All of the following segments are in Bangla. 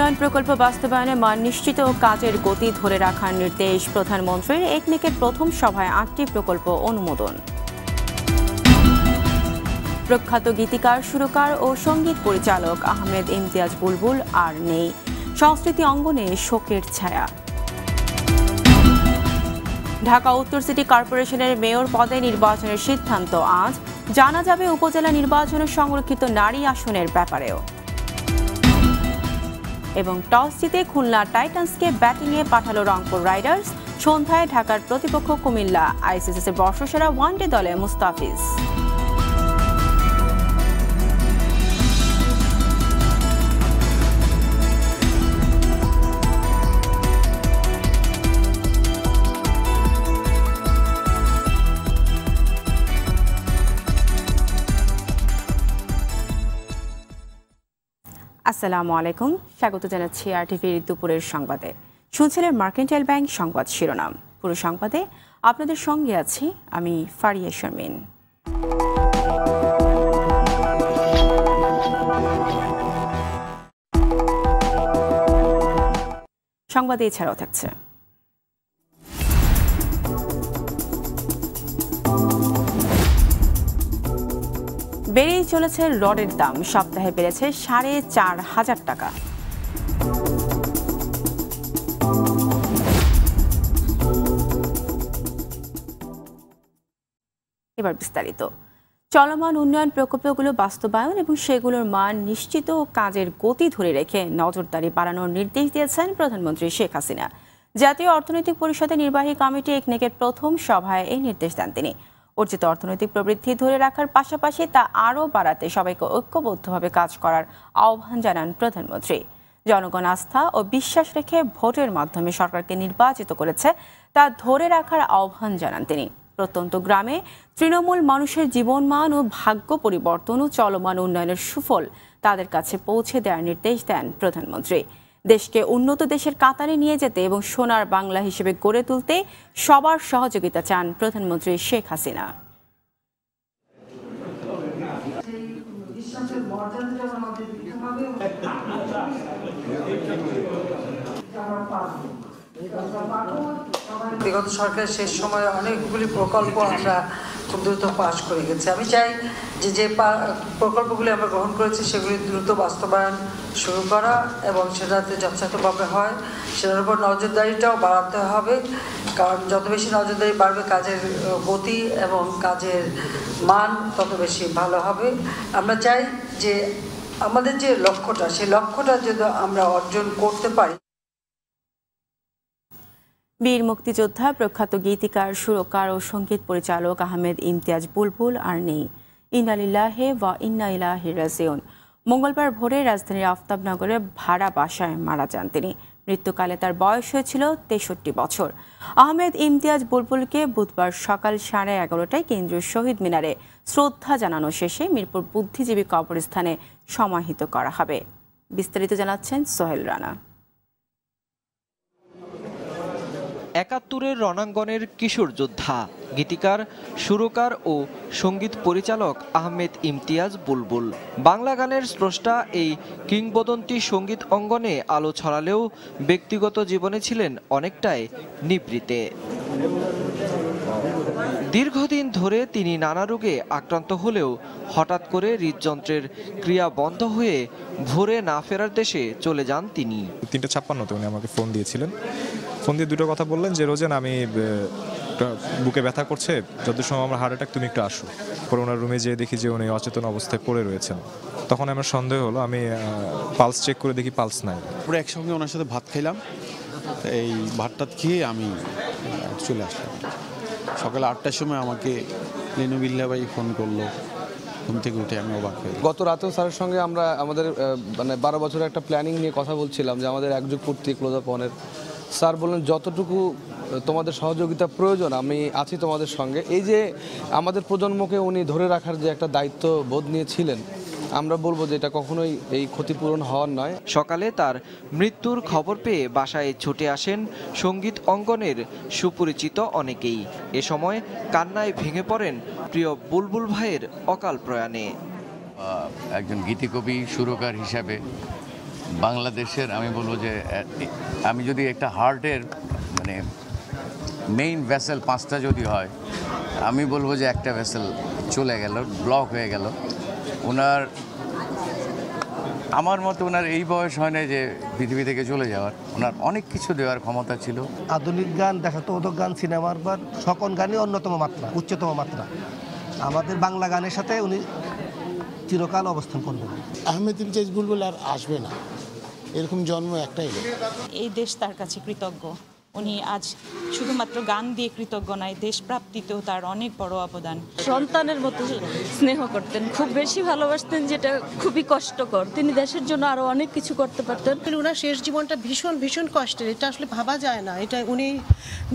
উন্নয়ন প্রকল্প বাস্তবায়নে মান নিশ্চিত ও কাজের গতি ধরে রাখার নির্দেশ প্রধানমন্ত্রীর। একনেকের প্রথম সভায় 8টি প্রকল্প অনুমোদন। প্রখ্যাত গীতিকার, সুরকার ও সঙ্গীত পরিচালক আহমেদ ইমতিয়াজ বুলবুল আর নেই। সংস্কৃতি অঙ্গনে শোকের ছায়া। ঢাকা উত্তর সিটি কর্পোরেশনের মেয়র পদে নির্বাচনের সিদ্ধান্ত আজ। জানা যাবে উপজেলা নির্বাচনের সংরক্ষিত নারী আসনের ব্যাপারেও। এবং টস জিতে খুলনা টাইটান্সকে ব্যাটিংয়ে পাঠালো রংপুর রাইডার্স। সন্ধ্যায় ঢাকার প্রতিপক্ষ কুমিল্লা। আইসিসির বর্ষসেরা ওয়ানডে দলে মুস্তাফিজ। আসসালামু আলাইকুম, স্বাগত জানাচ্ছি আরটিভির দুপুরের সংবাদে। শুনছিলেন মার্কেন্টাইল ব্যাংক সংবাদ শিরোনাম। পুরো সংবাদে আপনাদের সঙ্গে আছি আমি ফারিয়া শারমিন। সংবাদে এছাড়াও থাকছে বেড়েই চলেছে রডের দাম। সপ্তাহে বেড়েছে 4,500 টাকা। এবার বিস্তারিত। চলমান উন্নয়ন প্রকল্পগুলো বাস্তবায়ন এবং সেগুলোর মান নিশ্চিত ও কাজের গতি ধরে রেখে নজরদারি বাড়ানোর নির্দেশ দিয়েছেন প্রধানমন্ত্রী শেখ হাসিনা। জাতীয় অর্থনৈতিক পরিষদের নির্বাহী কমিটি একনেকের প্রথম সভায় এই নির্দেশ দেন তিনি। অর্জিত অর্থনৈতিক প্রবৃদ্ধি ধরে রাখার পাশাপাশি তা আরও বাড়াতে সবাইকে ঐক্যবদ্ধভাবে কাজ করার আহ্বান জানান প্রধানমন্ত্রী। জনগণ আস্থা ও বিশ্বাস রেখে ভোটের মাধ্যমে সরকারকে নির্বাচিত করেছে, তা ধরে রাখার আহ্বান জানান তিনি। প্রত্যন্ত গ্রামে তৃণমূল মানুষের জীবনমান ও ভাগ্য পরিবর্তন ও চলমান উন্নয়নের সুফল তাদের কাছে পৌঁছে দেওয়ার নির্দেশ দেন প্রধানমন্ত্রী। দেশকে উন্নত দেশের কাতারে নিয়ে যেতে এবং সোনার বাংলা হিসেবে গড়ে তুলতে সবার সহযোগিতা চান প্রধানমন্ত্রী শেখ হাসিনা। বিগত সরকারের শেষ সময়ে অনেকগুলি প্রকল্প আমরা খুব দ্রুত পাশ করে গেছি। আমি চাই যে প্রকল্পগুলি আমরা গ্রহণ করেছি সেগুলি দ্রুত বাস্তবায়ন শুরু করা এবং সেটাতে যথাযথভাবে হয় সেটার উপর নজরদারিটাও বাড়াতে হবে। কারণ যত বেশি নজরদারি বাড়বে কাজের গতি এবং কাজের মান তত বেশি ভালো হবে। আমরা চাই যে আমাদের যে লক্ষ্যটা সেই লক্ষ্যটা যদি আমরা অর্জন করতে পারি। বীর মুক্তিযোদ্ধা, প্রখ্যাত গীতিকার, সুরকার ও সঙ্গীত পরিচালক আহমেদ ইমতিয়াজ বুলবুল আর নেই। ইন্না লিল্লাহি ওয়া ইন্না ইলাইহি রাজিউন। মঙ্গলবার ভোরে রাজধানীর আফতাবনগরে ভাড়া বাসায় মারা যান তিনি। মৃত্যুকালে তার বয়স হয়েছিল 63 বছর। আহমেদ ইমতিয়াজ বুলবুলকে বুধবার সকাল 11:30টায় কেন্দ্রীয় শহীদ মিনারে শ্রদ্ধা জানানো শেষে মিরপুর বুদ্ধিজীবী কবরস্থানে সমাহিত করা হবে। বিস্তারিত জানাচ্ছেন সোহেল রানা। ৭১-এর রণাঙ্গনের কিশোর যোদ্ধা, গীতিকার, সুরকার ও সঙ্গীত পরিচালক আহমেদ ইমতিয়াজ বুলবুল। বাংলা গানের স্রষ্টা এই কিংবদন্তি সঙ্গীত অঙ্গনে আলো ছড়ালেও ব্যক্তিগত জীবনে ছিলেন অনেকটাই নিভৃতে। দীর্ঘদিন ধরে তিনি নানা রোগে আক্রান্ত হলেও হঠাৎ করে হৃদযন্ত্রের ক্রিয়া বন্ধ হয়ে ভোরে না ফেরার দেশে চলে যান তিনি। 3:56-তে উনি আমাকে ফোন দিয়েছিলেন। ফোন দিয়ে দুটো কথা বললেন যে, রোজেন আমি বুকে ব্যথা করছে, যত সময় আমার হার্ট অ্যাটাক, তুমি একটু আসো। পরে ওনার রুমে যেয়ে দেখি যে উনি অচেতন অবস্থায় পড়ে রয়েছেন। তখন আমার সন্দেহ হলো, আমি পালস চেক করে দেখি পালস নাই। পুরো একসঙ্গে ওনার সাথে ভাত খাইলাম। এই ভাতটা খেয়ে আমি চলে আসলাম। সকাল 8টার সময় আমাকে লেনু বিল্লা ভাই ফোন করলো। ঘুম থেকে উঠে আমি অবাক হই। গত রাতেও স্যারের সঙ্গে আমরা আমাদের 12 বছরের একটা প্ল্যানিং নিয়ে কথা বলছিলাম যে আমাদের একযুগ পূর্তি ক্লোজ আপ অনের। স্যার বললেন যতটুকু তোমাদের সহযোগিতা প্রয়োজন আমি আছি তোমাদের সঙ্গে। এই যে আমাদের প্রজন্মকে উনি ধরে রাখার যে একটা দায়িত্ব বোধ নিয়েছিলেন, আমরা বলবো যে এটা কখনোই এই ক্ষতিপূরণ হওয়ার নয়। সকালে তার মৃত্যুর খবর পেয়ে বাসায় ছুটে আসেন সঙ্গীত অঙ্গনের সুপরিচিত অনেকেই। এ সময় কান্নায় ভেঙে পড়েন প্রিয় বুলবুল ভাইয়ের অকাল প্রয়াণে। একজন গীতিকবি, সুরকার হিসাবে বাংলাদেশের আমি বলবো যে আমি যদি একটা হার্টের মানে মেইন ভেসেল 5টা যদি হয়, আমি বলবো যে একটা ভেসেল চলে গেল, ব্লক হয়ে গেল। ওনার আমার মতে ওনার এই বয়স হয় না যে পৃথিবী থেকে চলে যাওয়ার, ওনার অনেক কিছু দেওয়ার ক্ষমতা ছিল। আধুনিক গান, দেশাত্মবোধক গান, সিনেমার গান, সকল গানই অন্যতম মাত্রা, উচ্চতম মাত্রা। আমাদের বাংলা গানের সাথে উনি চিরকাল অবস্থান করবেন। আহমেদ ইমতিয়াজ বুলবুল আর আসবে না, এরকম জন্ম একটাই। এই দেশ তার কাছে কৃতজ্ঞ। উনি আজ শুধুমাত্র গান দিয়ে কৃতজ্ঞ নয়, দেশ প্রাপ্তিতেও তার অনেক বড় অবদান। সন্তানের মতো স্নেহ করতেন, খুব বেশি ভালোবাসতেন, যেটা খুবই কষ্টকর। তিনি দেশের জন্য আরো অনেক কিছু করতে পারতেন। ওনার শেষ জীবনটা ভীষণ ভীষণ কষ্টের, এটা আসলে ভাবা যায় না। এটা উনি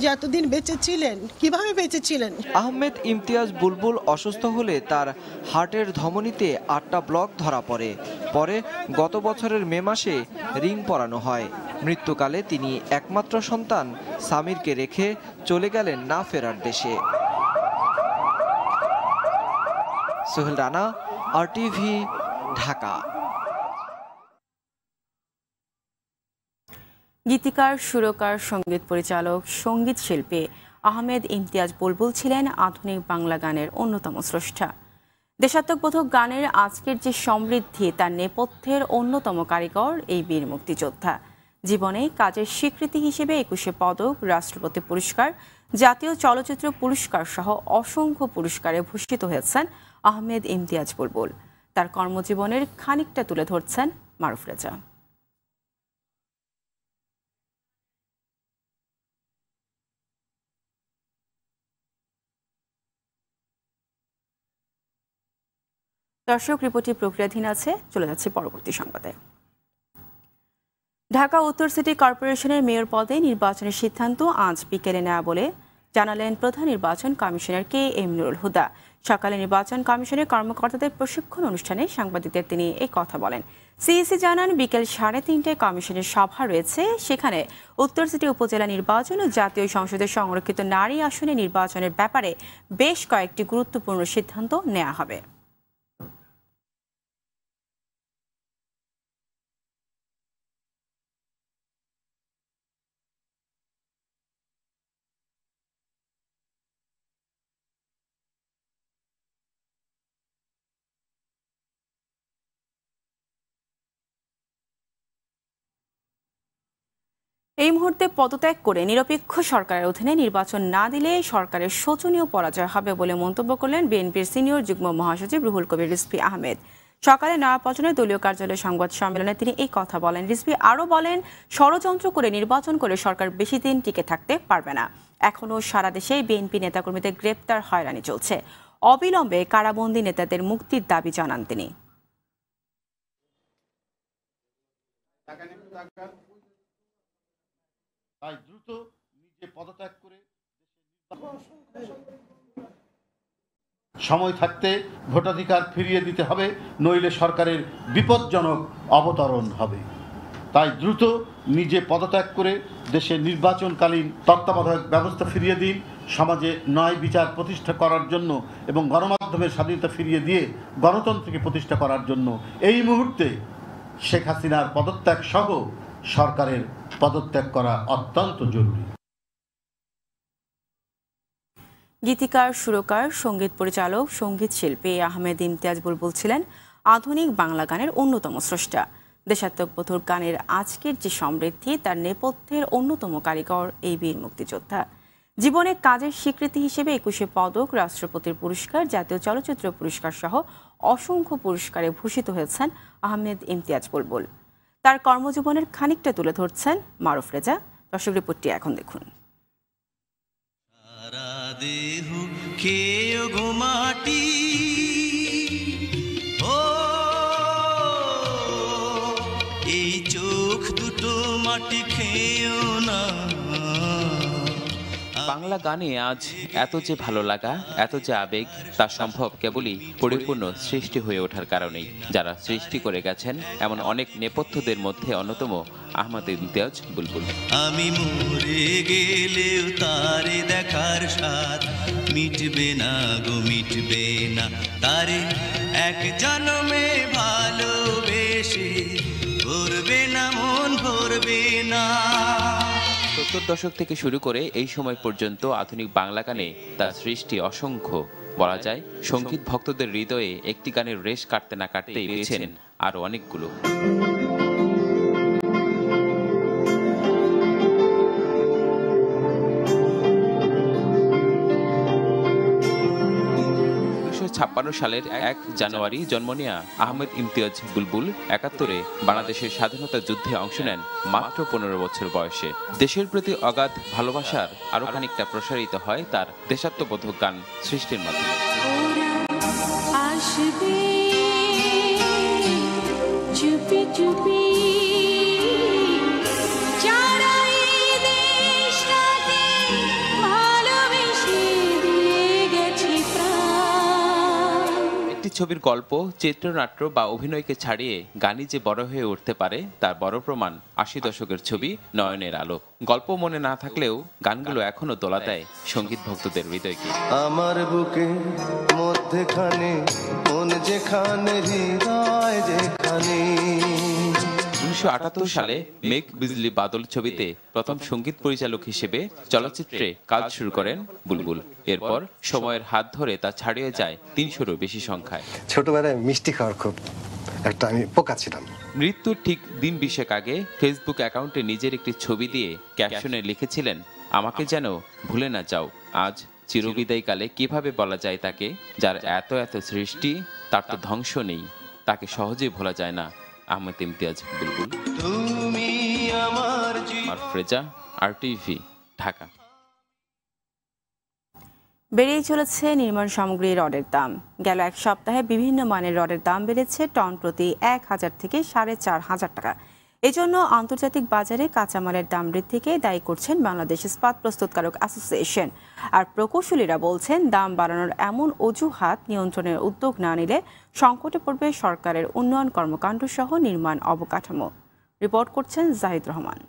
যে এতদিন বেঁচে ছিলেন, কিভাবে বেঁচে ছিলেন। আহমেদ ইমতিয়াজ বুলবুল অসুস্থ হলে তার হার্টের ধমনীতে 8টা ব্লক ধরা পড়ে। পরে গত বছরের মে মাসে রিং পরানো হয়। মৃত্যুকালে তিনি একমাত্র সন্তান সামিরকে রেখে চলে গেলেন না ফেরার দেশে। সোহেল রানা, RTV, ঢাকা। গীতিকার, সুরকার, সঙ্গীত পরিচালক, সঙ্গীত শিল্পী আহমেদ ইমতিয়াজ বুলবুল ছিলেন আধুনিক বাংলা গানের অন্যতম স্রষ্টা। দেশাত্মবোধক গানের আজকের যে সমৃদ্ধি, তার নেপথ্যের অন্যতম কারিগর এই বীর মুক্তিযোদ্ধা। জীবনে কাজের স্বীকৃতি হিসেবে 21শে পদক, রাষ্ট্রপতি পুরস্কার, জাতীয় চলচ্চিত্র পুরস্কার সহ অসংখ্য পুরস্কারে ভূষিত হয়েছেন আহমেদ ইমতিয়াজ বুলবুল। তার কর্মজীবনের খানিকটা তুলে ধরছেন মারুফ রেজা। দর্শক, রিপোর্টটি প্রক্রিয়াধীন আছে, চলে যাচ্ছে পরবর্তী সংবাদে। ঢাকা উত্তর সিটি কর্পোরেশনের মেয়র পদে নির্বাচনের সিদ্ধান্ত আজ বিকেলে নেওয়া বলে জানালেন প্রধান নির্বাচন কমিশনার KM নুরুল হুদা। সকালে নির্বাচন কমিশনের কর্মকর্তাদের প্রশিক্ষণ অনুষ্ঠানে সাংবাদিকদের তিনি এই কথা বলেন। সিইসি জানান, বিকেল 3:30টায় কমিশনের সভা রয়েছে। সেখানে উত্তর সিটি উপজেলা নির্বাচন ও জাতীয় সংসদের সংরক্ষিত নারী আসনে নির্বাচনের ব্যাপারে বেশ কয়েকটি গুরুত্বপূর্ণ সিদ্ধান্ত নেওয়া হবে। এই মুহূর্তে পদত্যাগ করে নিরপেক্ষ সরকারের অধীনে নির্বাচন না দিলে সরকারের শোচনীয় পরাজয় হবে বলে মন্তব্য করলেন বিএনপির সিনিয়র যুগ্ম মহাসচিব রুহুল কবির রিজভী আহমেদ। সকালে নয়াপল্টনের দলীয় কার্যালয়ে সংবাদ সম্মেলনে তিনি এই কথা বলেন। রিজভী আরও বলেন, ষড়যন্ত্র করে নির্বাচন করে সরকার বেশি দিন টিকে থাকতে পারবে না। এখনও সারা দেশে বিএনপি নেতাকর্মীদের গ্রেপ্তার, হয়রানি চলছে। অবিলম্বে কারাবন্দী নেতাদের মুক্তির দাবি জানান তিনি। তাই দ্রুত নিজে পদত্যাগ করে সময় থাকতে ভোটাধিকার ফিরিয়ে দিতে হবে, নইলে সরকারের বিপজ্জনক অবতরণ হবে। তাই দ্রুত নিজে পদত্যাগ করে দেশে নির্বাচনকালীন তত্ত্বাবধায়ক ব্যবস্থা ফিরিয়ে দিন, সমাজে ন্যায় বিচার প্রতিষ্ঠা করার জন্য এবং গণমাধ্যমের স্বাধীনতা ফিরিয়ে দিয়ে গণতন্ত্রকে প্রতিষ্ঠা করার জন্য এই মুহূর্তে শেখ হাসিনার পদত্যাগ সহ সরকারের পদত্যাগ করা অত্যন্ত জরুরি। গীতিকার, সুরকার, সঙ্গীত পরিচালক, সঙ্গীত শিল্পী আহমেদ ইমতিয়াজ বুলবুল ছিলেন আধুনিক বাংলা গানের অন্যতম স্রষ্টা। দেশাত্মবোধক গানের আজকের যে সমৃদ্ধি, তার নেপথ্যের অন্যতম কারিগর এই বীর মুক্তিযোদ্ধা। জীবনে কাজের স্বীকৃতি হিসেবে 21শে পদক, রাষ্ট্রপতির পুরস্কার, জাতীয় চলচ্চিত্র পুরস্কার সহ অসংখ্য পুরস্কারে ভূষিত হয়েছেন আহমেদ ইমতিয়াজ বুলবুল। তার কর্মজীবনের খানিকটা তুলে ধরছেন মারুফ রেজা। দর্শক, রিপোর্টটি এখন দেখুন। এই চোখ দুটো মাটি খেয়েও না। বাংলা গানে আজ এত যে ভালো লাগা, এত যে আবেগ, তা সম্ভব কেবলই পরিপূর্ণ সৃষ্টি হয়ে ওঠার কারণেই। যারা সৃষ্টি করে গেছেন এমন অনেক নেপথ্যদের মধ্যে অন্যতম আহমেদ ইমতিয়াজ বুলবুল। আমি মরে গেলেও তারে দেখার স্বাদ মিটবে না গো, মিটবে না। তারে এক জন্মে ভালোবেসে ভরবে না মন ভরবে না। 70 দশক থেকে শুরু করে এই সময় পর্যন্ত আধুনিক বাংলা গানে তার সৃষ্টি অসংখ্য। বলা যায় সঙ্গীত ভক্তদের হৃদয়ে একটি গানের রেশ কাটতে না কাটতেই পেয়েছেন আরো অনেকগুলো। সালের 1 জানুয়ারি জন্ম নেয়া আহমেদ ইমতিয়াজ বুলবুল 71-এ বাংলাদেশের স্বাধীনতা যুদ্ধে অংশ নেন মাত্র 15 বছর বয়সে। দেশের প্রতি অগাধ ভালোবাসার আরো খানিকটা প্রসারিত হয় তার দেশাত্মবোধক গান সৃষ্টির মাধ্যমে। ছবির গল্প, চিত্রনাট্য বা অভিনয়কে ছাড়িয়ে গানই যে বড় হয়ে উঠতে পারে তার বড় প্রমাণ 80 দশকের ছবি নয়নের আলো। গল্প মনে না থাকলেও গানগুলো এখনো দোলা দেয় সঙ্গীত ভক্তদের হৃদয়কে। আমার বুকে মধ্যখানে মন যেখানে হৃদয় যেখানে। 1978 সালে মেঘ বিজলি বাদল ছবিতে প্রথম সঙ্গীত পরিচালক হিসেবে চলচ্চিত্রে কাজ শুরু করেন বুলবুল। এরপর সময়ের হাত ধরে তা ছাড়িয়ে যায় 300-রও বেশি সংখ্যায়। ছোটবেলায় মিষ্টি খাওয়ার খুব আমি পোকা ছিলাম। মৃত্যুর ঠিক দিন 20 আগে ফেসবুক অ্যাকাউন্টে নিজের একটি ছবি দিয়ে ক্যাপশনে লিখেছিলেন, আমাকে যেন ভুলে না যাও। আজ চিরবিদায়কালে কিভাবে বলা যায় তাকে, যার এত এত সৃষ্টি, তার তো ধ্বংস নেই, তাকে সহজেই ভোলা যায় না। আহমেদ ইমতিয়াজ বুলবুল। তুমি আমার ফ্রেজা, RTV, ঢাকা। বেড়েই চলেছে নির্মাণ সামগ্রী রডের দাম। গেল এক সপ্তাহে বিভিন্ন মানের রডের দাম বেড়েছে টন প্রতি 1000 থেকে 4500 টাকা। এজন্য আন্তর্জাতিক বাজারে কাঁচামালের দাম বৃদ্ধিকে দায়ী করছেন বাংলাদেশ ইস্পাত প্রস্তুতকারক অ্যাসোসিয়েশন। আর প্রকৌশলীরা বলছেন, দাম বাড়ানোর এমন অজুহাত নিয়ন্ত্রণের উদ্যোগ না নিলে সংকটে পড়বে সরকারের উন্নয়ন কর্মকাণ্ড সহ নির্মাণ অবকাঠামো। রিপোর্ট করছেন জাহিদ রহমান।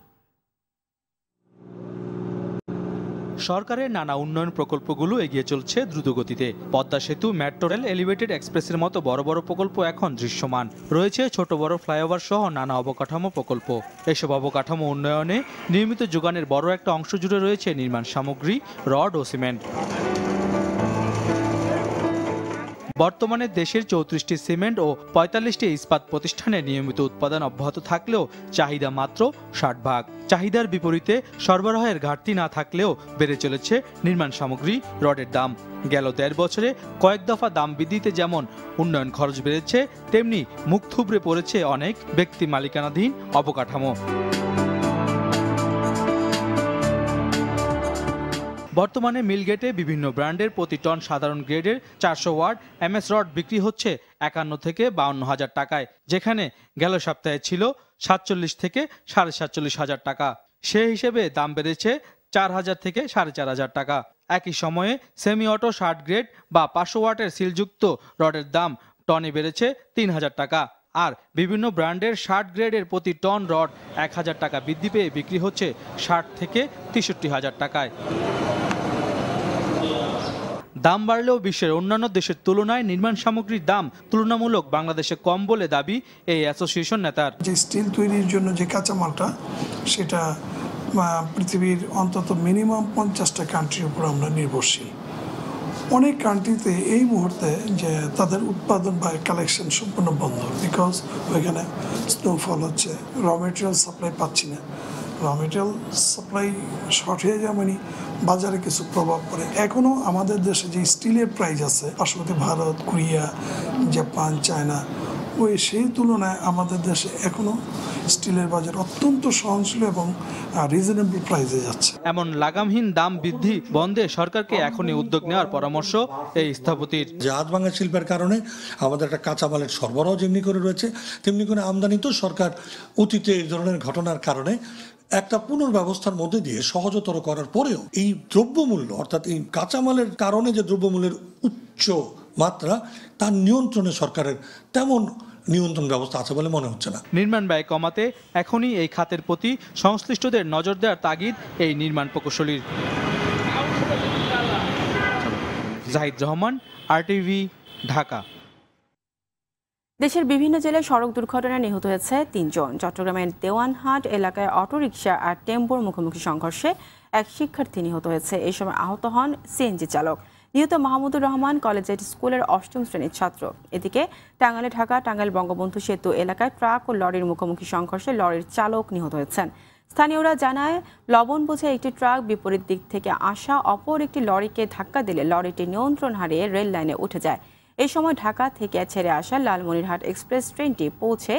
সরকারের নানা উন্নয়ন প্রকল্পগুলো এগিয়ে চলছে দ্রুতগতিতে। পদ্মা সেতু, মেট্রো রেল, এলিভেটেড এক্সপ্রেসের মতো বড় বড় প্রকল্প এখন দৃশ্যমান। রয়েছে ছোট বড় ফ্লাইওভার সহ নানা অবকাঠামো প্রকল্প। এসব অবকাঠামো উন্নয়নে নিয়মিত যোগানের বড় একটা অংশ জুড়ে রয়েছে নির্মাণ সামগ্রী, রড ও সিমেন্ট। বর্তমানে দেশের 34টি সিমেন্ট ও 45টি ইস্পাত প্রতিষ্ঠানে নিয়মিত উৎপাদন অব্যাহত থাকলেও চাহিদা মাত্র 60 ভাগ। চাহিদার বিপরীতে সরবরাহের ঘাটতি না থাকলেও বেড়ে চলেছে নির্মাণ সামগ্রী, রডের দাম। গেল 1.5 বছরে কয়েক দফা দাম বৃদ্ধিতে যেমন উন্নয়ন খরচ বেড়েছে, তেমনি মুখ থুবড়ে পড়েছে অনেক ব্যক্তি মালিকানাধীন অবকাঠামো। বর্তমানে মিলগেটে বিভিন্ন ব্র্যান্ডের প্রতি টন সাধারণ গ্রেডের 400 ওয়াট MS রড বিক্রি হচ্ছে 51 থেকে 52,000 টাকায়, যেখানে গেল সপ্তাহে ছিল 47 থেকে 47,500 টাকা। সে হিসেবে দাম বেড়েছে 4,000 থেকে 4,500 টাকা। একই সময়ে সেমি অটো 60 গ্রেড বা 500 ওয়াটের সিলযুক্ত রডের দাম টনে বেড়েছে 3,000 টাকা। আর বিভিন্ন ব্র্যান্ডের 60 গ্রেডের প্রতি টন রড 1,000 টাকা বৃদ্ধি পেয়ে বিক্রি হচ্ছে 60 থেকে 63,000 টাকায়। দাম বাড়লেও বিশ্বের অন্যান্য দেশের তুলনায় নির্মাণ সামগ্রীর দাম তুলনামূলক বাংলাদেশে কম বলে দাবি এই অ্যাসোসিয়েশন নেতার। যে স্টিল তৈরির জন্য যে কাঁচামালটা, সেটা পৃথিবীর অন্তত মিনিমাম 50টা কান্ট্রির উপর আমরা নির্ভরশীল। অনেক কান্ট্রিতে এই মুহূর্তে যে তাদের উৎপাদন বা কালেকশন সম্পূর্ণ বন্ধ, বিকজ ওইখানে স্নোফল হচ্ছে, র মেটেরিয়াল সাপ্লাই পাচ্ছি না। র মেটেরিয়াল সাপ্লাই শর্ট হয়ে যায় মানে বাজারে কিছু প্রভাব পড়ে। এখনও আমাদের দেশে যে স্টিলের প্রাইস আছে, পার্শ্ববর্তী ভারত, কোরিয়া, জাপান, চায়না, ওই সেই তুলনায় আমাদের দেশে এখনও স্টিলের বাজার অত্যন্ত সহনশীল এবং রিজনেবল প্রাইসে যাচ্ছে। এমন লাগামহীন দাম বৃদ্ধি বন্ধে সরকারকে এখনই উদ্যোগ নেওয়ার পরামর্শ এই স্থপতির। যে হাত ভাঙা শিল্পের কারণে আমাদের একটা কাঁচামালের সরবরাহ যেমনি করে রয়েছে, তেমনি করে আমদানি তো সরকার অতীতে এই ধরনের ঘটনার কারণে একটা পুনর্ব্যবস্থার মধ্যে দিয়ে সহজতর করার পরেও এই দ্রব্যমূল্য, অর্থাৎ এই কাঁচামালের কারণে যে দ্রব্যমূল্যের উচ্চ মাত্রা, তার নিয়ন্ত্রণে সরকারের তেমন নিয়ন্ত্রণ ব্যবস্থা আছে বলে মনে হচ্ছে না। নির্মাণ ব্যয় কমাতে এখনই এই খাতের প্রতি সংশ্লিষ্টদের নজর দেওয়ার তাগিদ এই নির্মাণ প্রকৌশলীর। জাহিদ রহমান, RTV, ঢাকা। দেশের বিভিন্ন জেলায় সড়ক দুর্ঘটনায় নিহত হয়েছে ৩ জন। চট্টগ্রামের দেওয়ানহাট এলাকায় অটোরিকশা আর টেম্পোর মুখোমুখি সংঘর্ষে এক শিক্ষার্থী নিহত হয়েছে। এই সময় আহত হন সিএনজি চালক। নিহত মাহমুদুর রহমান কলেজিয়েট স্কুলের ৮ম শ্রেণীর ছাত্র। এদিকে টাঙ্গাইলে ঢাকা টাঙ্গাইল বঙ্গবন্ধু সেতু এলাকায় ট্রাক ও লরির মুখোমুখি সংঘর্ষে লরির চালক নিহত হয়েছেন। স্থানীয়রা জানায়, লবণ বোঝাই একটি ট্রাক বিপরীত দিক থেকে আসা অপর একটি লরিকে ধাক্কা দিলে লরিটি নিয়ন্ত্রণ হারিয়ে রেল লাইনে উঠে যায়। এই সময় ঢাকা থেকে ছেড়ে আসা লালমনিরহাট এক্সপ্রেস ট্রেনটি পৌঁছে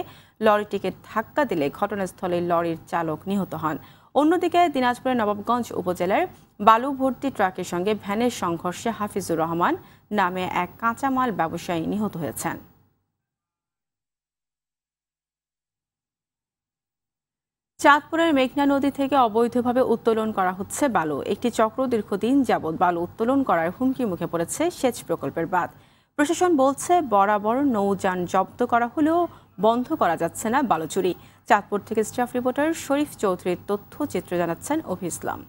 লরিটিকে ধাক্কা দিলে ঘটনাস্থলে লরির চালক নিহত হন। অন্যদিকে দিনাজপুরের নবাবগঞ্জ উপজেলার বালু ভর্তি ট্রাকের সঙ্গে ভ্যানের সংঘর্ষে হাফিজুর রহমান নামে এক কাঁচামাল ব্যবসায়ী নিহত হয়েছেন। চাঁদপুরের মেঘনা নদী থেকে অবৈধভাবে উত্তোলন করা হচ্ছে বালু। একটি চক্র দীর্ঘদিন যাবৎ বালু উত্তোলন করার হুমকির মুখে পড়েছে সেচ প্রকল্পের বাঁধ। প্রশাসন বলছে, বরাবর নৌযান জব্দ করা হলেও বন্ধ করা যাচ্ছে না বালু চুরি। চাঁদপুর থেকে স্টাফ রিপোর্টার শরীফ চৌধুরীর তথ্যচিত্র জানাচ্ছেন অভি ইসলাম।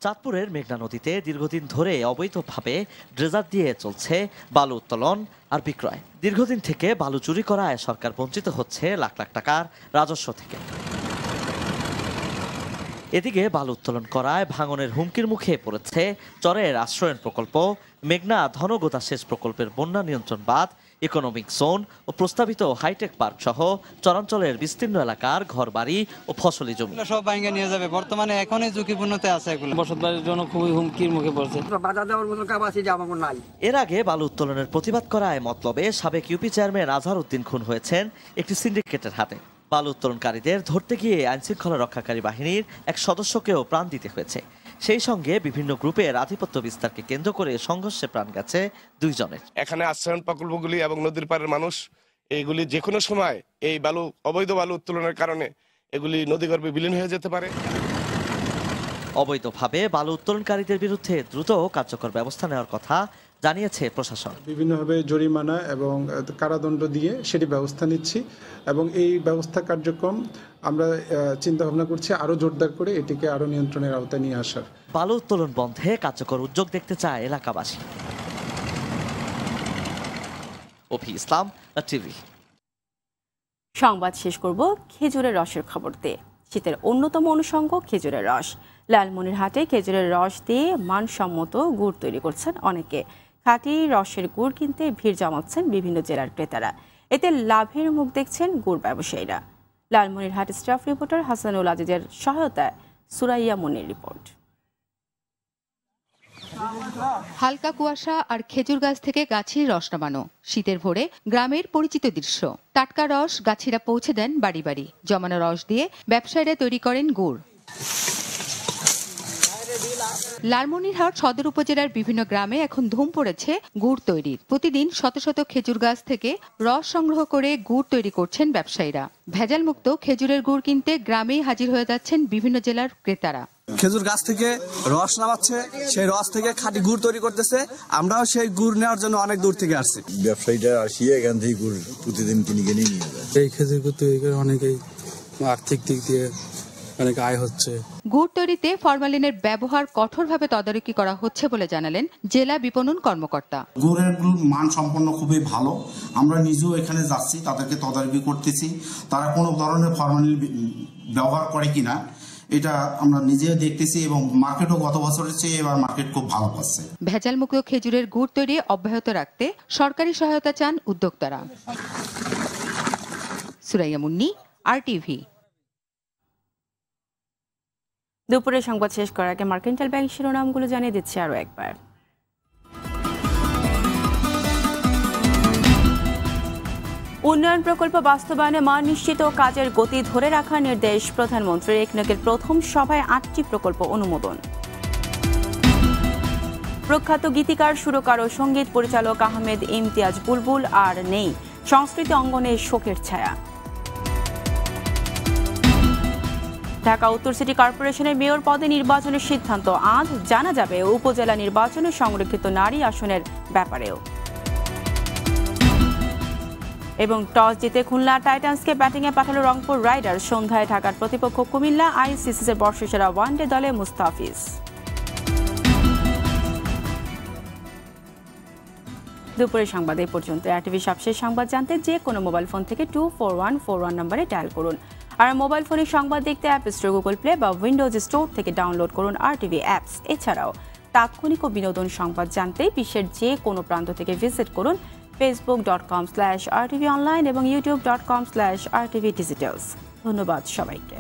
চাঁদপুরের মেঘনা নদীতে দীর্ঘদিন ধরে অবৈধভাবে ড্রেজার দিয়ে চলছে বালু উত্তোলন আর বিক্রয়। দীর্ঘদিন থেকে বালু চুরি করায় সরকার বঞ্চিত হচ্ছে লাখ লাখ টাকার রাজস্ব থেকে। এদিকে বালু উত্তোলন করায় ভাঙনের হুমকির মুখে পড়েছে চরের আশ্রয়ন প্রকল্প, মেঘনা ধনগোদা সেচ প্রকল্পের বন্যা নিয়ন্ত্রণ বাঁধ, ইকোনমিক জোন ও প্রস্তাবিত হাইটেক পার্ক সহ চরাঞ্চলের বিস্তীর্ণ এলাকার ঘরবাড়ি ও ফসলি জমি সব ভাঙে নিয়ে যাবে। বর্তমানে এখনই ঝুঁকিপূর্ণতে আছে, এগুলো বসতবাড়ির জন্য খুবই হুমকির মুখে পড়ছে। বাধা দেওয়ার মতো ক্যাপাসিটি আমার নাই। এর আগে বালু উত্তোলনের প্রতিবাদ করায় মতলবে সাবেক ইউপি চেয়ারম্যান আজহার উদ্দিন খুন হয়েছেন একটি সিন্ডিকেটের হাতে। বালু উত্তোলনকারীদের ধরতে গিয়ে আইনশৃঙ্খলা রক্ষাকারী বাহিনীর এক সদস্যকেও প্রাণ দিতে হয়েছে। সেই সঙ্গে বিভিন্ন গ্রুপের আধিপত্য বিস্তারকে কেন্দ্র করে সংঘর্ষে প্রাণ গেছে 2 জনের। এখানে আশ্রয়ণ প্রকল্পগুলি এবং নদীর পাড়ের মানুষ এইগুলি যে কোনো সময় এই অবৈধ বালু উত্তোলনের কারণে এগুলি নদীগর্ভে বিলীন হয়ে যেতে পারে। অবৈধভাবে বালু উত্তোলনকারীদের বিরুদ্ধে দ্রুত কার্যকর ব্যবস্থা নেওয়ার কথা জানিয়েছে প্রশাসন। বিভিন্নভাবে জরিমানা এবং কারাদণ্ড দিয়ে সেটি ব্যবস্থা নিচ্ছি এবং এই ব্যবস্থা কার্যক্রম আমরা চিন্তা ভাবনা করছি আরো জোরদার করে এটিকে আরো নিয়ন্ত্রণের আওতায় নিয়ে আসার। বালু উত্তোলন বন্ধে কার্যকর উদ্যোগ দেখতে চায় এলাকাবাসী। অভি ইসলাম, টিভি। সংবাদ শেষ করব খেজুরের রসের খবর দিয়ে। শীতের অন্যতম অনুষঙ্গ খেজুরের রস। লালমনিরহাটে খেজুরের রস দিয়ে মানসম্মত গুড় তৈরি করছেন অনেকে। খাঁটি রসের গুড় কিনতে ভিড় জমাচ্ছেন বিভিন্ন জেলার ক্রেতারা। এতে লাভের মুখ দেখছেন গুড় ব্যবসায়ীরা। লালমনিরহাট স্টাফ রিপোর্টার হাসানুল আজিজের সহায়তায় সুরাইয়া মনির রিপোর্ট। হালকা কুয়াশা আর খেজুর গাছ থেকে গাছের রস নামানো শীতের ভোরে গ্রামের পরিচিত দৃশ্য। টাটকা রস গাছিরা পৌঁছে দেন বাড়ি বাড়ি। জমানো রস দিয়ে ব্যবসায়ীরা তৈরি করেন গুড়। লালমনিরহাট সদর উপজেলার বিভিন্ন গ্রামে এখন ধুম পড়েছে গুড় তৈরির। প্রতিদিন শত শত খেজুর গাছ থেকে রস সংগ্রহ করে গুড় তৈরি করছেন ব্যবসায়ীরা। ভেজাল মুক্ত খেজুরের গুড় কিনতে গ্রামেই হাজির হয়ে যাচ্ছেন বিভিন্ন জেলার ক্রেতারা। খেজুর গাছ থেকে রস নামাচ্ছে, সেই রস থেকে খাঁটি গুড় তৈরি করতেছে। আমরাও সেই গুড় নেওয়ার জন্য অনেক দূর থেকে আসছি। ব্যবসায়ীরা আসিয়ে এখান থেকে গুড় প্রতিদিন কিনে নিয়ে যায়। এই খেজুর গুড় তৈরি করে অনেকেই আর্থিক দিক দিয়ে অনেক আয় হচ্ছে। গুড় তৈরিতে ফরমালিনের ব্যবহার কঠোরভাবে তদারকি করা হচ্ছে বলে জানালেন জেলা বিপণন কর্মকর্তা। গুড়ের মান সম্পন্ন খুবই ভালো। আমরা নিজেও এখানে যাচ্ছি, তাদেরকে তদারকি করতেছি, তারা কোনো ধরনের ফরমালিন ব্যবহার করে কিনা এটা আমরা নিজেও দেখতেছি এবং মার্কেটও গত বছরের চেয়ে এবার মার্কেট খুব ভালো পাচ্ছে। ভেজাল মুক্ত খেজুরের গুড় তৈরি অব্যাহত রাখতে সরকারি সহায়তা চান উদ্যোক্তারা। সুরাইয়া মুন্নি, RTV। দুপুরে সংবাদ শেষ করার আগে মার্কেন্টাইল ব্যাংক শিরোনামগুলো জানিয়ে দিচ্ছে আরও একবার। উন্নয়ন প্রকল্প বাস্তবায়নে মান নিশ্চিত ও কাজের গতি ধরে রাখার নির্দেশ প্রধানমন্ত্রীর। একনেকের প্রথম সভায় 8টি প্রকল্প অনুমোদন। প্রখ্যাত গীতিকার, সুরকার ও সঙ্গীত পরিচালক আহমেদ ইমতিয়াজ বুলবুল আর নেই। সংস্কৃতি অঙ্গনে শোকের ছায়া। ঢাকা উত্তর সিটি কর্পোরেশনের মেয়র পদে নির্বাচনের সিদ্ধান্ত আজ জানা যাবে। উপজেলা নির্বাচনে সংরক্ষিত নারী আসনের ব্যাপারেও। এবং টস জিতে খুলনা টাইটান্সকে ব্যাটিংয়ে পাঠালো রংপুর রাইডার্স। সন্ধ্যায় ঢাকার প্রতিপক্ষ কুমিল্লা। আইসিসির বর্ষসেরা ওয়ানডে দলে মুস্তাফিজ। দুপুরের সংবাদ এই পর্যন্ত। RTV সবশেষ সংবাদ জানতে যে কোনো মোবাইল ফোন থেকে 24141 নম্বরে ডায়াল করুন। আর মোবাইল ফোনে সংবাদ দেখতে অ্যাপ স্টোর, গুগল প্লে বা উইন্ডোজ স্টোর থেকে ডাউনলোড করুন RTV অ্যাপস। এছাড়াও তাৎক্ষণিক ও বিনোদন সংবাদ জানতে বিশ্বের যে কোনো প্রান্ত থেকে ভিজিট করুন facebook.com/rtvonline এবং youtube.com/rtvdigitals। ধন্যবাদ সবাইকে।